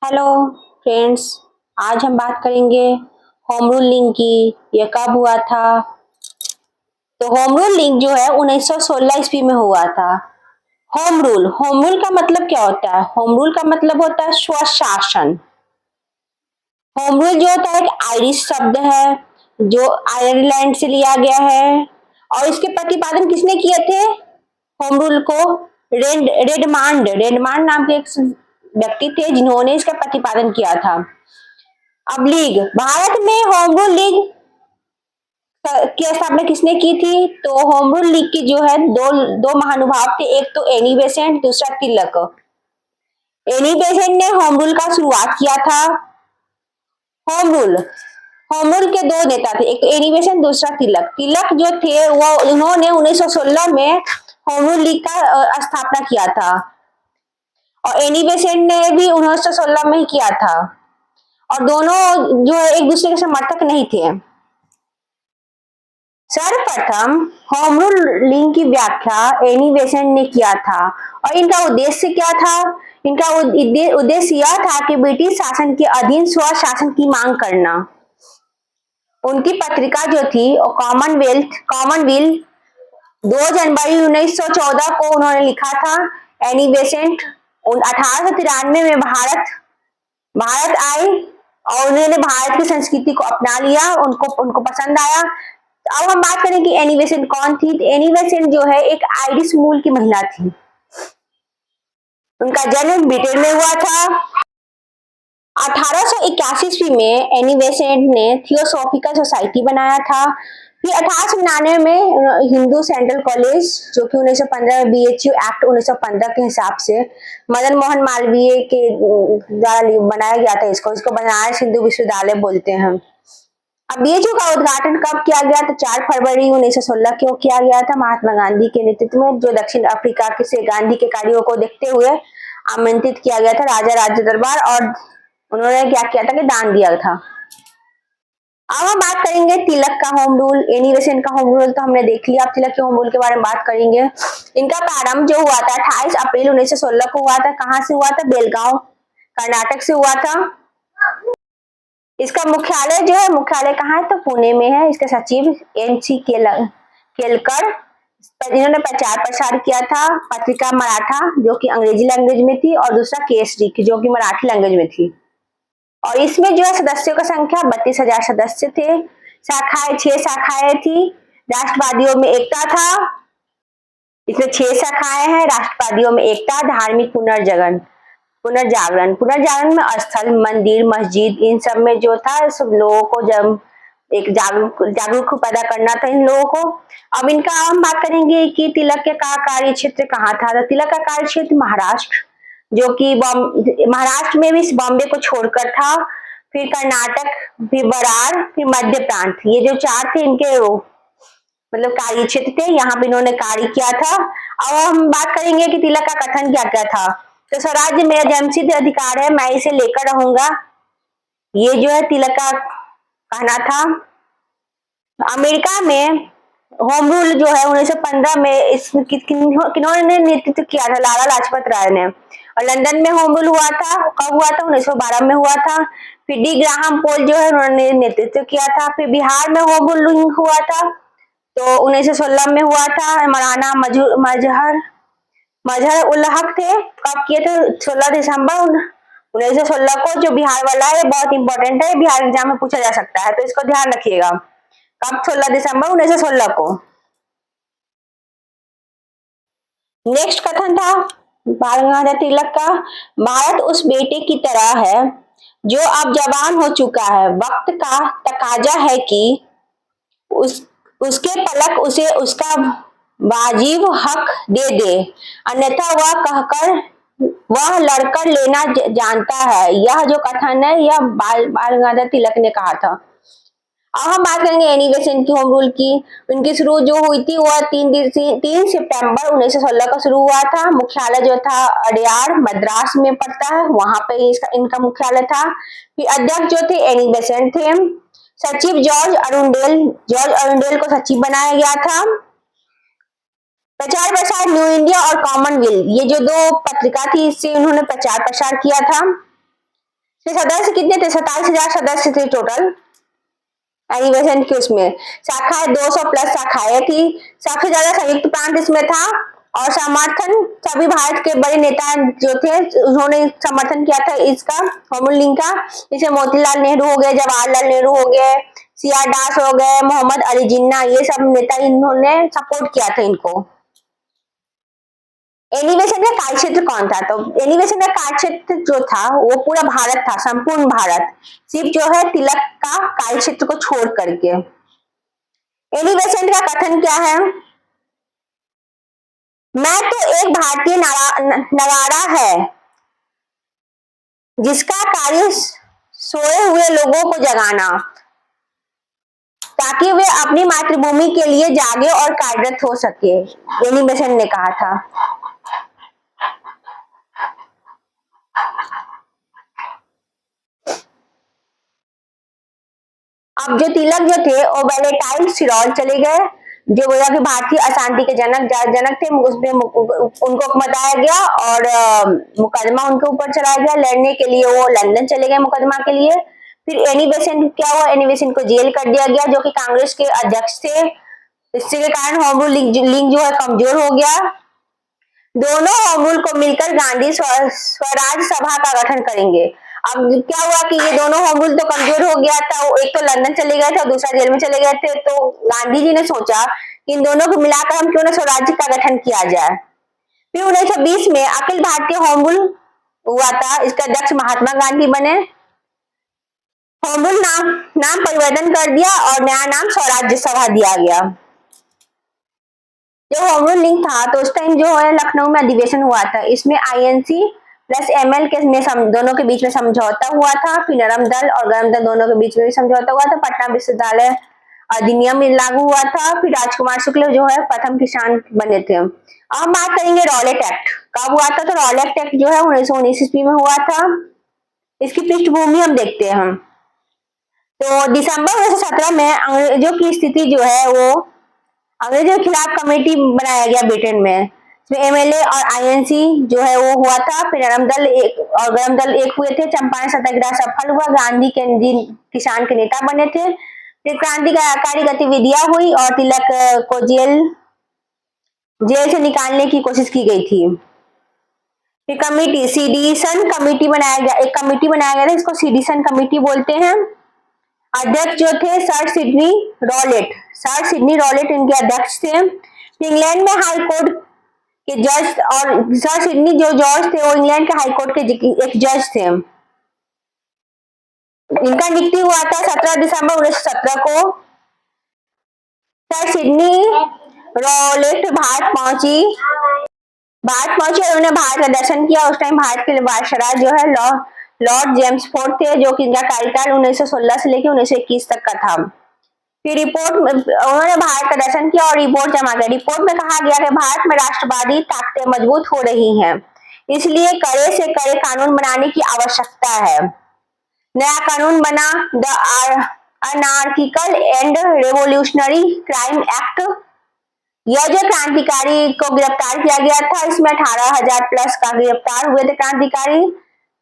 Hello friends. आज हम बात करेंगे होम रूल लिंक की। ये कब हुआ था? तो होम रूल लिंक जो है 1916 ईस्वी में हुआ था। होम रूल का मतलब क्या होता है? होम रूल का मतलब होता है स्वशासन। होम रूल जो होता है एक आयरिश शब्द है जो आयरलैंड से लिया गया है। और इसके प्रतिपादन किसने किए थे होम रूल को? रेडमांड नाम के एक व्यक्ति थे जिन्होंने इसका प्रतिपादन किया था। अब लीग भारत में होम रूल लीग की स्थापना किसने की थी? तो होम रूल लीग की जो है दो दो महानुभाव थे, एक तो एनी बेसेंट, दूसरा तिलक। एनी बेसेंट ने होम रूल का शुरुआत किया था। होम रूल होम रूल के दो नेता थे, एक तो एनी बेसेंट, दूसरा तिलक। तिलक जो थे वो उन्होंने 1916 में होम रूल लीग का स्थापना किया था और एनी बेसेंट ने भी 1916 में ही किया था। और दोनों जो है एक दूसरे के समर्थक नहीं थे। सर्वप्रथम होम रूल लिंक की व्याख्या एनी बेसेंट ने किया था और इनका उद्देश्य क्या था? इनका उद्देश्य यह था कि ब्रिटिश शासन के अधीन स्वशासन की मांग करना। उनकी पत्रिका जो थी वो कॉमनवेल 2 जनवरी 1914 को उन्होंने लिखा था। एनी बेसेंट 1893 में भारत भारत आए और उन्होंने भारत की संस्कृति को अपना लिया, उनको उनको पसंद आया। तो अब हम बात करें कि एनी बेसेंट कौन थी। तो एनी बेसेंट जो है एक आयरिश मूल की महिला थी। उनका जन्म ब्रिटेन में हुआ था। 1881 ईस्वी में एनी बेसेंट ने थियोसॉफिकल सोसाइटी बनाया था। फिर 1899 में हिंदू सेंट्रल कॉलेज, जो कि 1915 में बीएचयू एक्ट 1915 के हिसाब से मदन मोहन मालवीय के द्वारा बनाया गया था। इसको बनारस हिंदू विश्वविद्यालय बोलते हैं। अब बीएचयू का उद्घाटन कब किया गया? तो 4 फरवरी 1916 को किया गया था महात्मा गांधी के नेतृत्व में, जो दक्षिण अफ्रीका से गांधी के कार्यों को देखते हुए आमंत्रित किया गया था राजा राज्य दरबार, और उन्होंने क्या किया था कि दान दिया था। अब हम बात करेंगे तिलक का होम रूल। एनी बेसेंट का होम रूल तो हमने देख लिया, अब तिलक के होम रूल के बारे में बात करेंगे। इनका प्रारंभ जो हुआ था 28 अप्रैल 1916 को हुआ था। कहाँ से हुआ था? बेलगांव कर्नाटक से हुआ था। इसका मुख्यालय जो है, मुख्यालय कहाँ है? तो पुणे में है। इसके सचिव एन.सी. केलकर, इन्होंने प्रचार प्रसार किया था। पत्रिका मराठा जो कि अंग्रेजी लैंग्वेज में थी और दूसरा केसरी जो कि मराठी लैंग्वेज में थी। और इसमें जो है सदस्यों की संख्या 32,000 सदस्य थे। शाखाएं 6 शाखाएं थी। राष्ट्रवादियों में एकता था। इसमें 6 शाखाएं हैं। राष्ट्रवादियों में एकता, धार्मिक पुनर्जागरण में स्थल, मंदिर, मस्जिद, इन सब में जो था सब लोगों को जब एक जागरूक पैदा करना था इन लोगों को। अब इनका हम बात करेंगे कि तिलक के का कार्य क्षेत्र कहाँ था। तो तिलक का कार्य क्षेत्र महाराष्ट्र, जो कि महाराष्ट्र में भी बॉम्बे को छोड़कर था। फिर कर्नाटक, फिर बरार, फिर मध्य प्रांत, ये जो 4 थे इनके मतलब कार्य क्षेत्र थे, यहाँ पे इन्होंने कार्य किया था। अब हम बात करेंगे कि तिलक का कथन क्या क्या था। तो स्वराज्य मेरा जन्मसिद्ध अधिकार है, मैं इसे लेकर रहूंगा, ये जो है तिलक का कहना था। अमेरिका में होम रूल जो है 1915 में किन्होंने नेतृत्व किया था? लाला लाजपत राय ने। और लंदन में होम रूल हुआ था, कब हुआ था? 1912 में हुआ था। फिर डी ग्राहम पोल जो है उन्होंने नेतृत्व किया था। फिर बिहार में होम रूल हुआ था तो 1916 में हुआ था। मौलाना मजहर उल हक थे, कब किए थे? 16 दिसंबर 1916 को। जो बिहार वाला है बहुत इंपॉर्टेंट है, बिहार एग्जाम में पूछा जा सकता है, तो इसको ध्यान रखिएगा। कब? 16 दिसंबर 1916 को। नेक्स्ट कथन था बाल गंगाधर तिलक का, भारत उस बेटे की तरह है जो अब जवान हो चुका है। वक्त का तकाजा है कि उस उसके पलक उसे उसका वाजिब हक दे दे, अन्यथा वह कहकर वह लड़कर लेना जानता है। यह जो कथन है यह बाल गंगाधर तिलक ने कहा था। अब हम बात करेंगे एनी बेसेंट की होम रूल की। उनकी शुरू जो हुई थी वह 3 सितंबर 1916 को शुरू हुआ था। मुख्यालय जो था अडयार मद्रास में पड़ता है, वहां पे इनका मुख्यालय था। फिर अध्यक्ष जो थे एनी बेसेंट थे। सचिव जॉर्ज अरुंडेल को सचिव बनाया गया था। प्रचार प्रसार न्यू इंडिया और कॉमनवेल्थ, ये जो 2 पत्रिका थी इससे उन्होंने प्रचार प्रसार किया था। तो सदस्य कितने थे? 27,000 सदस्य थे टोटल एनिवेशन की। उसमें शाखाएं 200 प्लस शाखाएं थी। सबसे ज्यादा संयुक्त प्रांत इसमें था और समर्थन सभी भारत के बड़े नेता जो थे उन्होंने समर्थन किया था इसका, होमरूल लिंक का। जैसे मोतीलाल नेहरू हो गए, जवाहरलाल नेहरू हो गए, सीआर दास हो गए, मोहम्मद अली जिन्ना, ये सब नेता इन्होंने सपोर्ट किया था इनको। एनिवेशन का कार्य क्षेत्र कौन था? तो एनिवेशन का कार्य क्षेत्र जो था वो पूरा भारत था, संपूर्ण भारत, सिर्फ जो है तिलक का कार्य क्षेत्र को छोड़ करके। एनिवेशन का कथन क्या है? मैं तो एक भारतीय नगाड़ा है जिसका कार्य सोए हुए लोगों को जगाना, ताकि वे अपनी मातृभूमि के लिए जागे और कार्यरत हो सके, एनिवेशन ने कहा था। अब जो तिलक जो थे वो वेलेंटाइन सिरौल चले गए, जो बोला कि भारतीय अशांति के जनक थे, उसमें उनको बताया गया और मुकदमा उनके ऊपर चलाया गया। लड़ने के लिए वो लंदन चले गए मुकदमा के लिए। फिर एनिवेशन क्या हुआ? एनिवेशन को जेल कर दिया गया, जो कि कांग्रेस के अध्यक्ष थे। इसके कारण होम रूल लिंक जो है कमजोर हो गया। दोनों होम रूल को मिलकर गांधी स्वराज सभा का गठन करेंगे। अब क्या हुआ कि ये दोनों होम रूल तो कमजोर हो गया था, एक तो लंदन चले गए थे और दूसरा जेल में चले गए थे। तो गांधी जी ने सोचा कि इन दोनों को मिलाकर हम क्यों ना स्वराज्य का गठन किया जाए। फिर 1920 में अखिल भारतीय होम रूल हुआ था, इसका अध्यक्ष महात्मा गांधी बने। होम रूल नाम परिवर्तन कर दिया और नया नाम स्वराज्य सभा दिया गया। जो होम रूल लिंक था तो उस टाइम जो है लखनऊ में अधिवेशन हुआ था, इसमें आईएनसी प्लस एमएल के में दोनों के बीच में समझौता हुआ था। फिर नरम दल और गरम दल दोनों के बीच में भी समझौता हुआ था। पटना विश्वविद्यालय अधिनियम लागू हुआ था। फिर राजकुमार शुक्ल जो है प्रथम किसान बने थे। अब हम बात करेंगे रॉलेट एक्ट कब हुआ था। तो रॉलेट एक्ट जो है 1919 ईस्वी में हुआ था। इसकी पृष्ठभूमि हम देखते हैं हम। तो दिसंबर 1917 में अंग्रेजों की स्थिति जो है वो अंग्रेजों के खिलाफ कमेटी बनाया गया ब्रिटेन में। एमएलए और आईएनसी जो है वो हुआ था। फिर नरम दल एक और गरम दल एक हुए थे। चंपारण सत्याग्रह सफल हुआ। गांधी के किसान के नेता बने थे। फिर क्रांतिकारी गतिविधियां हुई और तिलक को जेल से निकालने की कोशिश की गई थी। फिर कमेटी सीडिशन कमेटी बनाया गया, एक कमेटी बनाया गया था, इसको सीडिशन कमेटी बोलते हैं। अध्यक्ष जो थे सर सिडनी रॉलेट इनके अध्यक्ष थे। इंग्लैंड में हाई कोर्ट के जज और सर सिडनी जो जज थे वो इंग्लैंड के हाई कोर्ट के एक जज थे। इनका नियुक्ति हुआ था 17 दिसंबर 1917 को। सर सिडनी रॉलेट भारत पहुंची और उन्होंने भारत का दर्शन किया। उस टाइम भारत के वायसराय जो है लॉर्ड जेम्स फोर्ड थे, जो कि इनका कार्यकाल 1916 से लेकर 1921 तक का था। फिर रिपोर्ट में उन्होंने भारत का दर्शन किया और रिपोर्ट जमा किया। रिपोर्ट में कहा गया कि भारत में राष्ट्रवादी ताकतें मजबूत हो रही हैं, इसलिए कड़े से कड़े कानून बनाने की आवश्यकता है। नया कानून बना the anarchical and revolutionary crime act. यह जो क्रांतिकारी को गिरफ्तार किया गया था, इसमें 18,000 प्लस का गिरफ्तार हुए थे क्रांतिकारी।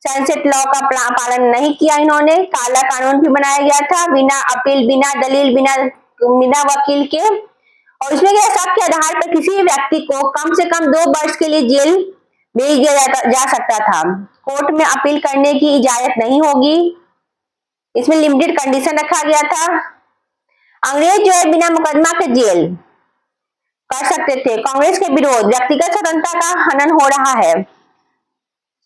सनसेट लॉ का पालन नहीं किया इन्होंने। काला कानून भी बनाया गया था, बिना अपील, बिना दलील, बिना वकील के। और इसमें क्या शक के आधार पर किसी व्यक्ति को कम से कम 2 वर्ष के लिए जेल भेज दिया जा सकता था। कोर्ट में अपील करने की इजाजत नहीं होगी। इसमें लिमिटेड कंडीशन रखा गया था। अंग्रेज जो है बिना मुकदमा के जेल कर सकते थे। कांग्रेस के विरोध, व्यक्तिगत स्वतंत्रता का हनन हो रहा है।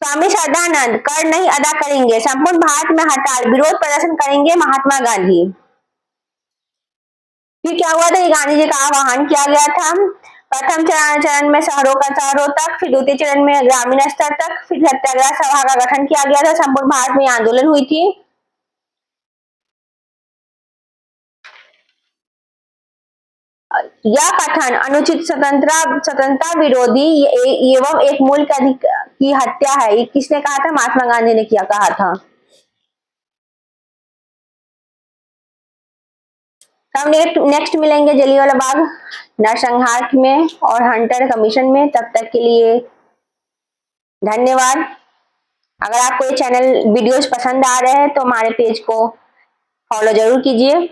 स्वामी श्रद्धानंद कर नहीं अदा करेंगे, संपूर्ण भारत में हड़ताल, विरोध प्रदर्शन करेंगे महात्मा गांधी। फिर क्या हुआ था? गांधी जी का आह्वान किया गया था। प्रथम चरण में शहरों तक, फिर द्वितीय चरण में ग्रामीण स्तर तक, फिर सत्याग्रह सभा का गठन किया गया था। संपूर्ण भारत में आंदोलन हुई थी। यह कथन अनुचित स्वतंत्रता विरोधी एवं एक मूल की हत्या है। ये किसने कहा था? महात्मा गांधी ने कहा था। हम नेक्स्ट मिलेंगे जलियांवाला बाग नरसंहार में और हंटर कमीशन में। तब तक के लिए धन्यवाद। अगर आपको ये चैनल वीडियोस पसंद आ रहे हैं तो हमारे पेज को फॉलो जरूर कीजिए।